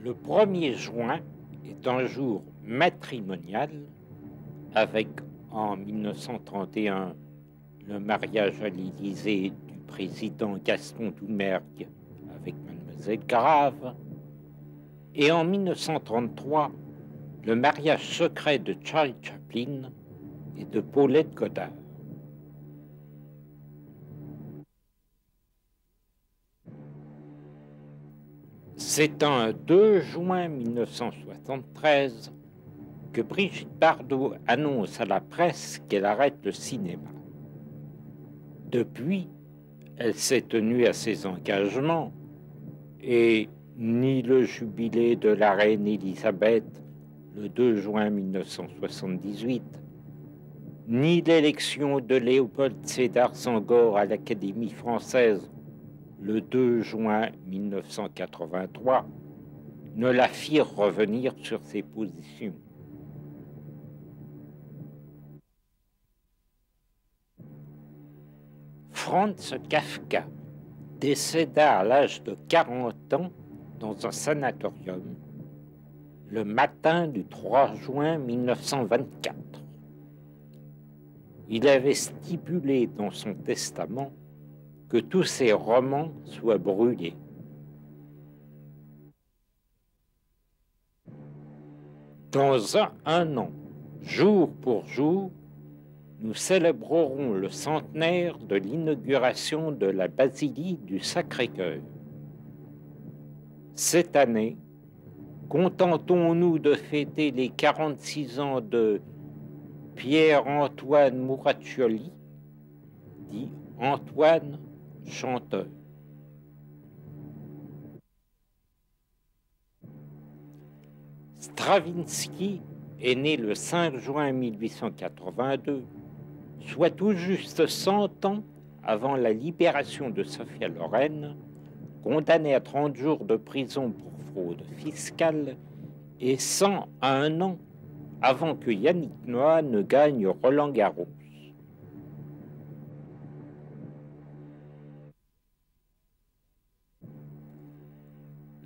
Le 1er juin est un jour matrimonial avec, en 1931, le mariage à l'Élysée du président Gaston Doumergue avec Mademoiselle Grave, et en 1933, le mariage secret de Charlie Chaplin et de Paulette Goddard. C'est un 2 juin 1973 que Brigitte Bardot annonce à la presse qu'elle arrête le cinéma. Depuis, elle s'est tenue à ses engagements et ni le jubilé de la reine Élisabeth le 2 juin 1978, ni l'élection de Léopold Sédar Senghor à l'Académie française le 2 juin 1983 ne la firent revenir sur ses positions. Franz Kafka décéda à l'âge de 40 ans dans un sanatorium le matin du 3 juin 1924. Il avait stipulé dans son testament que tous ses romans soient brûlés. Dans un an, jour pour jour, nous célébrerons le centenaire de l'inauguration de la basilique du Sacré-Cœur. Cette année, contentons-nous de fêter les 46 ans de Pierre-Antoine Muraccioli, dit Antoine, chanteur. Stravinsky est né le 5 juin 1882, soit tout juste 100 ans avant la libération de Sophia Loren, condamnée à 30 jours de prison pour fraude fiscale, et 101 ans avant que Yannick Noah ne gagne Roland-Garros.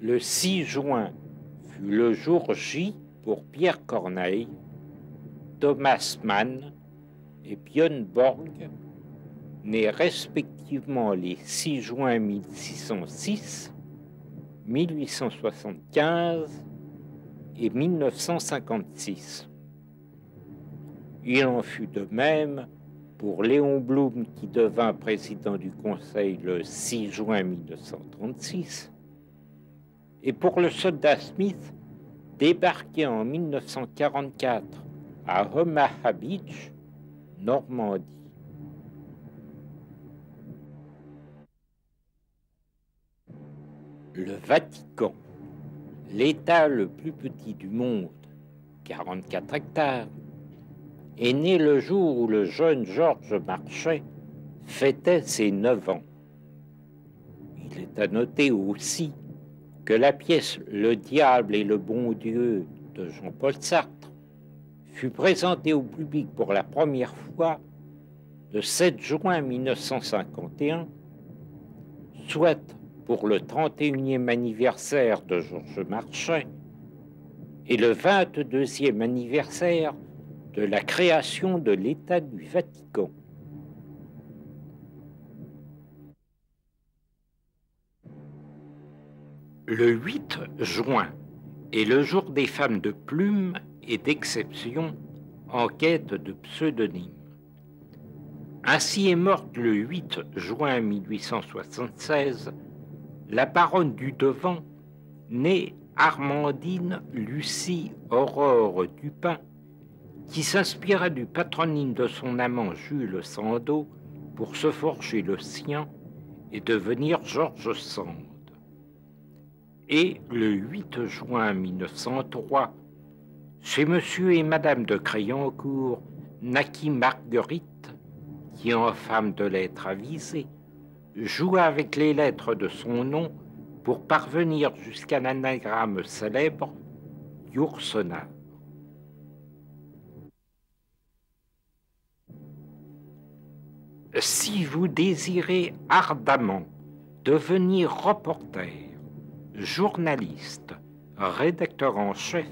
Le 6 juin fut le jour J pour Pierre Corneille, Thomas Mann et Björn Borg, nés respectivement les 6 juin 1606, 1875 et 1956. Il en fut de même pour Léon Blum, qui devint président du Conseil le 6 juin 1936, et pour le soldat Smith, débarqué en 1944 à Omaha Beach, Normandie. Le Vatican, l'État le plus petit du monde, 44 hectares, est né le jour où le jeune Georges Marchais fêtait ses 9 ans. Il est à noter aussi que la pièce « Le diable et le bon Dieu » de Jean-Paul Sartre fut présentée au public pour la première fois le 7 juin 1951, soit pour le 31e anniversaire de Georges Marchais et le 22e anniversaire de la création de l'État du Vatican. Le 8 juin est le jour des femmes de plume et d'exception en quête de pseudonymes. Ainsi est morte le 8 juin 1876 la baronne du Devant, née Armandine Lucie Aurore Dupin, qui s'inspira du patronyme de son amant Jules Sandeau pour se forger le sien et devenir Georges Sand. Et le 8 juin 1903, chez Monsieur et Madame de Crayoncourt, naquit Marguerite, qui, en femme de lettres avisée, joua avec les lettres de son nom pour parvenir jusqu'à l'anagramme célèbre Yourcenar. Si vous désirez ardemment devenir reporter, journaliste, rédacteur en chef,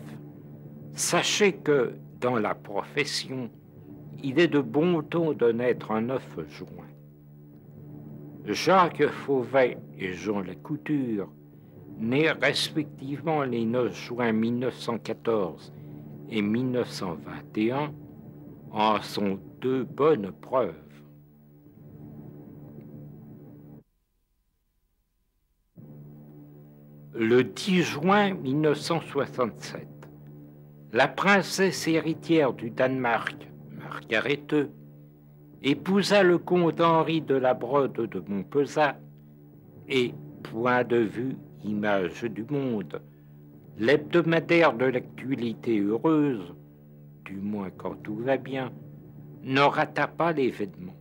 sachez que dans la profession, il est de bon ton de naître un 9 juin. Jacques Fauvet et Jean Lacouture, nés respectivement les 9 juin 1914 et 1921, en sont deux bonnes preuves. Le 10 juin 1967, la princesse héritière du Danemark, Margarethe, épousa le comte Henri de la Brode de Montpezat et, point de vue, image du monde, l'hebdomadaire de l'actualité heureuse, du moins quand tout va bien, ne rata pas l'événement.